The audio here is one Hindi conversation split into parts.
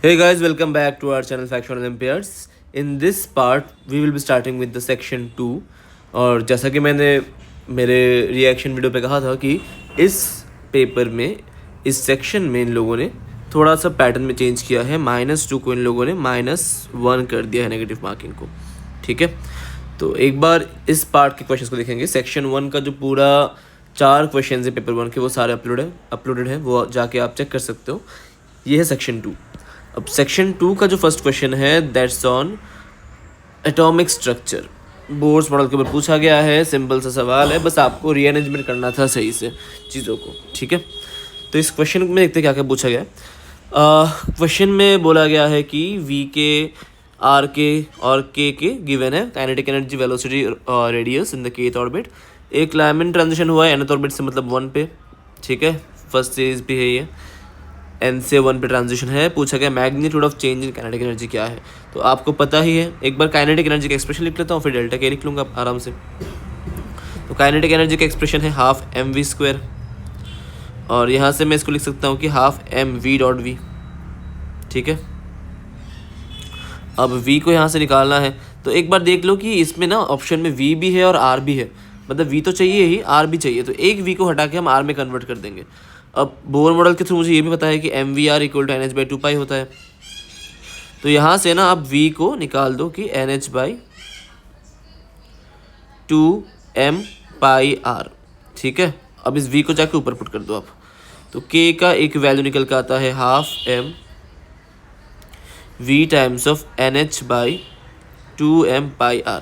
Hey guys, welcome back to our channel Faction Olympiads. In this part, we will be starting with the section 2. और जैसा कि मैंने मेरे रिएक्शन वीडियो पे कहा था कि इस पेपर में इस सेक्शन में इन लोगों ने थोड़ा सा पैटर्न में चेंज किया है। -2 को इन लोगों ने -1 कर दिया है नेगेटिव मार्किंग को। ठीक है, तो एक बार इस पार्ट के क्वेश्चंस को देखेंगे। सेक्शन 1 का जो पूरा 4 क्वेश्चन है पेपर 1 के, वो सारे अपलोडेड है, वो जाके आप चेक कर सकते हो। ये है सेक्शन 2। अब सेक्शन 2 का जो फर्स्ट क्वेश्चन है that's on atomic structure. Boards model के ऊपर पूछा गया है, सिंपल सा सवाल है, बस आपको रीअरेंजमेंट करना था सही से चीज़ों को। ठीक है, तो इस क्वेश्चन में देखते हैं क्या क्या पूछा गया है। क्वेश्चन में बोला गया है कि वी के, आर के और के गिवन है काइनेटिक एनर्जी, वेलोसिटी और radius in the kth orbit. एक लाइमन ट्रांजिशन हुआ है nth ऑर्बिट से मतलब 1 पे। ठीक है, फर्स्ट स्टेज पे है ये, n से 1 पे ट्रांजिशन है। पूछा गया magnitude of change in kinetic energy क्या है, तो आपको पता ही है। एक बार काइनेटिक एनर्जी का एक्सप्रेशन लिख लेता हूँ, फिर डेल्टा के लिख लूँगा आराम से। तो काइनेटिक एनर्जी का एक्सप्रेशन है ½ mv², और यहाँ से मैं इसको लिख सकता हूँ कि ½ mv.v। ठीक है, अब v को यहाँ से निकालना है, तो एक बार देख लो कि इसमें ना ऑप्शन में v भी है और r भी है, मतलब v तो चाहिए ही, r भी चाहिए, तो एक v को हटा के हम r में कन्वर्ट कर देंगे। अब बोर मॉडल के थ्रू मुझे ये भी पता है कि mvr = nh/2π होता है, तो यहाँ से ना आप v को निकाल दो कि nh/2m/r। ठीक है, अब इस v को जाके ऊपर पुट कर दो आप, तो k का एक वैल्यू निकल के आता है ½ mv/nh/2m/r।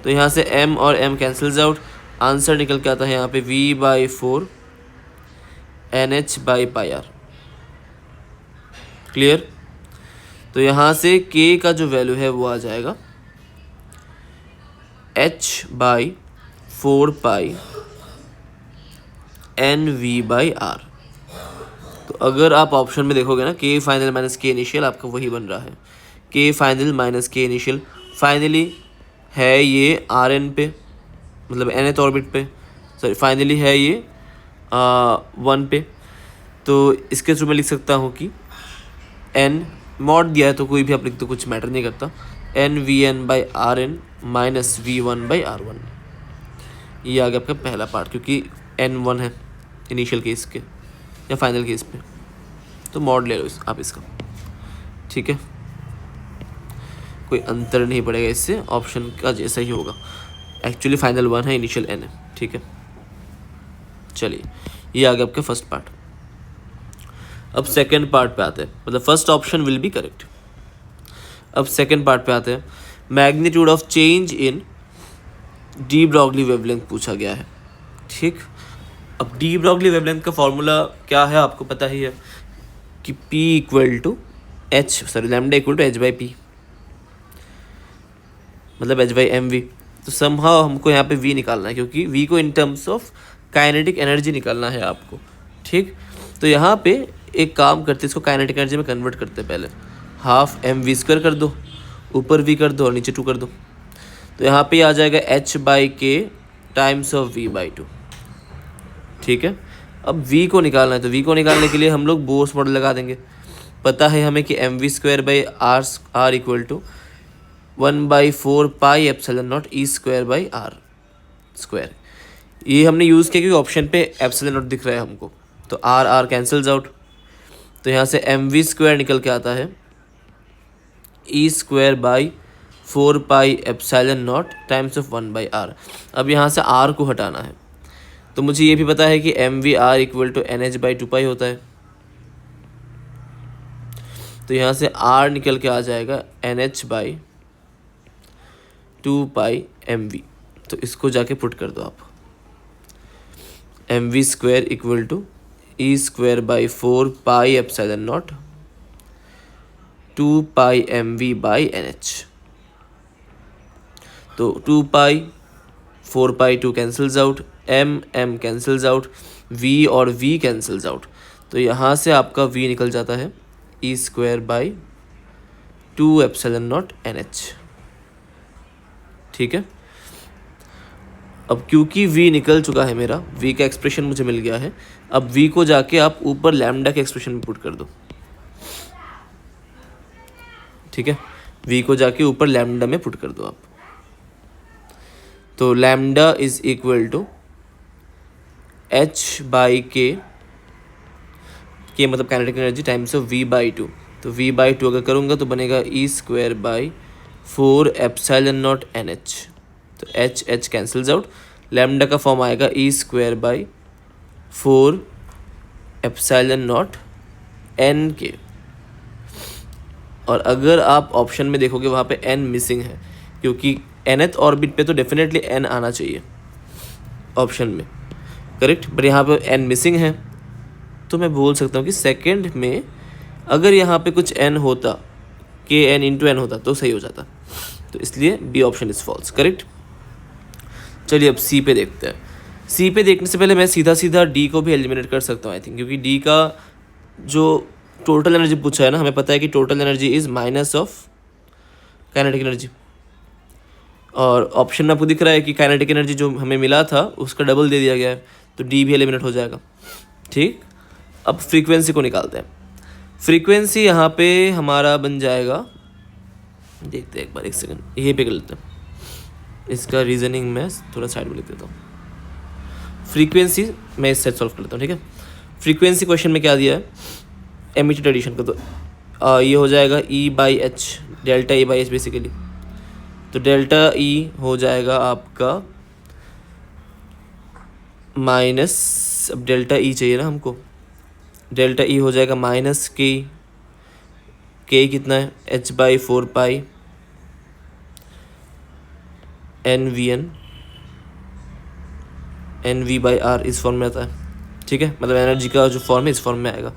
तो यहाँ से m और m कैंसल्स आउट, आंसर निकल के आता है यहाँ पे v/4 nh/πr। क्लियर, तो यहाँ से k का जो वैल्यू है वो आ जाएगा h/4π nv/r। तो अगर आप ऑप्शन में देखोगे ना, k final minus k initial, आपका वही बन रहा है। k final minus k initial finally है ये rn पे, मतलब nth ऑर्बिट पे, सॉरी फाइनली है ये 1 पे। तो इसके थ्रू मैं लिख सकता हूँ कि n मॉड दिया है तो कोई भी आप लिख दो, कुछ मैटर नहीं करता, nvn/rn - v1/r1। ये आ गया आपका पहला पार्ट, क्योंकि n1 है इनिशियल केस के या फाइनल केस पे, तो मॉड ले लो आप इसका। ठीक है, कोई अंतर नहीं पड़ेगा इससे, ऑप्शन का जैसा ही होगा। एक्चुअली फाइनल 1 है, इनिशियल n है। ठीक है, चलिए ये आ गया आपका फर्स्ट पार्ट। अब सेकंड पार्ट पे आते हैं, मतलब first option will be correct. अब सेकंड पार्ट पे आते हैं, magnitude of change in de Broglie wavelength पूछा गया है। ठीक, अब डी ब्रॉगली वेवलेंथ का फॉर्मूला क्या है आपको पता ही है कि λ = h/p, मतलब h/mv। तो समहाउ हमको यहाँ पे v निकालना है, क्योंकि v को in terms of kinetic energy निकालना है आपको। ठीक, तो यहाँ पे एक काम करते, इसको काइनेटिक एनर्जी में कन्वर्ट करते पहले। ½ mv² कर दो, ऊपर v कर दो और नीचे 2 कर दो, तो यहाँ पे आ जाएगा h/k × v/2। ठीक है, अब v को निकालना है, तो v को निकालने के लिए हम लोग बोर्स मॉडल लगा देंगे। पता है हमें कि mv²/r = 1/4πε0 e²/r²। ये हमने यूज़ किया क्योंकि ऑप्शन पे ε0 दिख रहा है हमको, तो r कैंसल्स आउट, तो यहाँ से mv² निकल के आता है e²/4πε0 × 1/r। अब यहाँ से r को हटाना है, तो मुझे ये भी पता है कि mvr = nh/2π होता है, तो यहाँ से r निकल के आ जाएगा nh/2πmv। तो इसको जाके पुट कर दो आप, mv² = e²/4πε0 2πmv/nh। तो 2π 4π 2 cancels out, m cancels out, v और v कैंसल्स आउट, तो यहाँ से आपका v निकल जाता है e²/2ε0nh। ठीक है, अब क्योंकि v निकल चुका है मेरा, v का एक्सप्रेशन मुझे मिल गया है, अब v को जाके आप ऊपर लैम्डा के एक्सप्रेशन में पुट कर दो। ठीक है, v को जाके ऊपर लैम्डा में पुट कर दो आप। तो lambda is equal to h by के मतलब kinetic energy times of v by two. तो v बाई टू अगर करूँगा तो बनेगा e square by 4 epsilon naught NH। तो h कैंसल्स आउट, लैम्डा का फॉर्म आएगा e square by 4 epsilon naught n के। और अगर आप ऑप्शन में देखोगे वहाँ पे n मिसिंग है, क्योंकि nth ऑर्बिट पे तो डेफिनेटली n आना चाहिए ऑप्शन में, करेक्ट, बट यहाँ पे n मिसिंग है। तो मैं बोल सकता हूँ कि सेकंड में अगर यहाँ पे कुछ n होता, k n इंटू n होता तो सही हो जाता। तो इसलिए B option is false, correct. चलिए अब सी पे देखते हैं। सी पे देखने से पहले मैं सीधा डी को भी एलिमिनेट कर सकता हूँ आई थिंक, क्योंकि डी का जो टोटल एनर्जी पूछा है ना, हमें पता है कि total energy is minus of kinetic energy, और ऑप्शन में आपको दिख रहा है कि काइनेटिक एनर्जी जो हमें मिला था उसका डबल दे दिया गया है, तो डी भी एलिमिनेट हो जाएगा। ठीक, अब फ्रीक्वेंसी को निकालते हैं। फ्रीक्वेंसी यहाँ पे हमारा बन जाएगा, देखते हैं एक बार, एक सेकंड यही पे कर लेते हैं, इसका रीजनिंग मैं थोड़ा साइड में लिख देता हूँ। फ्रीक्वेंसी मैं इस सेट सॉल्व कर लेता हूँ, ठीक है। फ्रीक्वेंसी क्वेश्चन में क्या दिया है, एमिटेड एडिशन का, तो ये हो जाएगा e by h, delta e by h basically. तो डेल्टा ई हो जाएगा आपका माइनस, अब डेल्टा ई चाहिए ना हमको, डेल्टा ई हो जाएगा माइनस के कितना है, h by 4 pi n v by r इस फॉर्म में आता है, ठीक है, मतलब एनर्जी का जो फॉर्म है इस फॉर्म में आएगा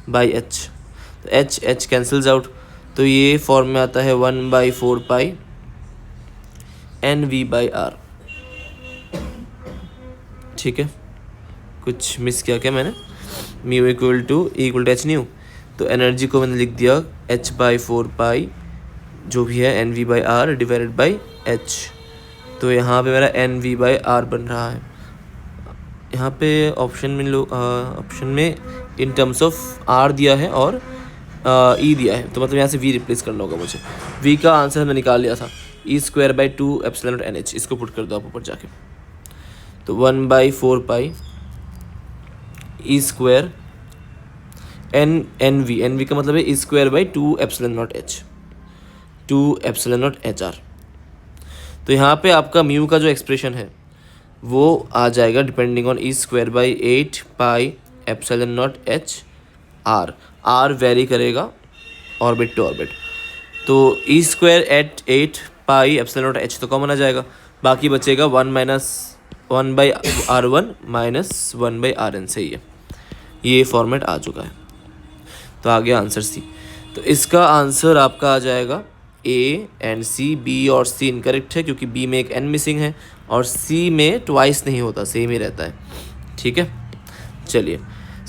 बाई एच। तो एच कैंसल्स आउट, तो ये फॉर्म में आता है 1/4 pi n v by r, ठीक है। कुछ मिस किया क्या मैंने, mu equal to h nu, तो एनर्जी को मैंने लिख दिया h/4 पाई जो भी है n v by r divided by h. तो यहाँ पे मेरा एन वी बाई आर बन रहा है। यहाँ पे ऑप्शन में इन टर्म्स ऑफ आर दिया है और ई दिया है, तो मतलब यहाँ से वी रिप्लेस करना होगा मुझे। वी का आंसर हमने निकाल लिया था, e square by 2 epsilon naught NH, इसको पुट कर दो आप ऊपर जाके। तो 1/4 pi e square n v का मतलब है e square by 2 epsilon naught H, 2 epsilon naught HR। तो यहाँ पे आपका म्यू का जो एक्सप्रेशन है वो आ जाएगा depending on e square by 8 pi epsilon naught H r vary करेगा ऑर्बिट टू ऑर्बिट। तो e square at 8 pi epsilon naught H तो कॉमन आ जाएगा, बाकी बचेगा 1/R1 माइनस 1/Rn, सही है, ये फॉर्मेट आ चुका है। तो आ गया आंसर सी। तो इसका आंसर आपका आ जाएगा ए एंड सी। बी और सी इनकरेक्ट है, क्योंकि बी में एक एन मिसिंग है और सी में ट्वाइस नहीं होता, सेम ही रहता है, ठीक है। चलिए,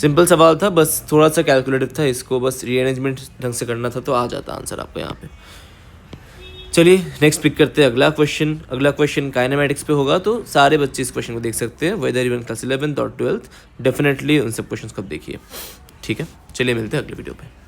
सिंपल सवाल था, बस थोड़ा सा कैलकुलेटिव था, इसको बस रीअरेंजमेंट ढंग से करना था तो आ जाता आंसर आपको यहाँ पे। चलिए नेक्स्ट पिक करते हैं अगला क्वेश्चन काइनेमैटिक्स पे होगा, तो सारे बच्चे इस क्वेश्चन को देख सकते हैं, वेदर इवन क्लास 11th और 12th, डेफिनेटली उन सब क्वेश्चन को आप देखिए, ठीक है। चलिए मिलते हैं अगले वीडियो पे।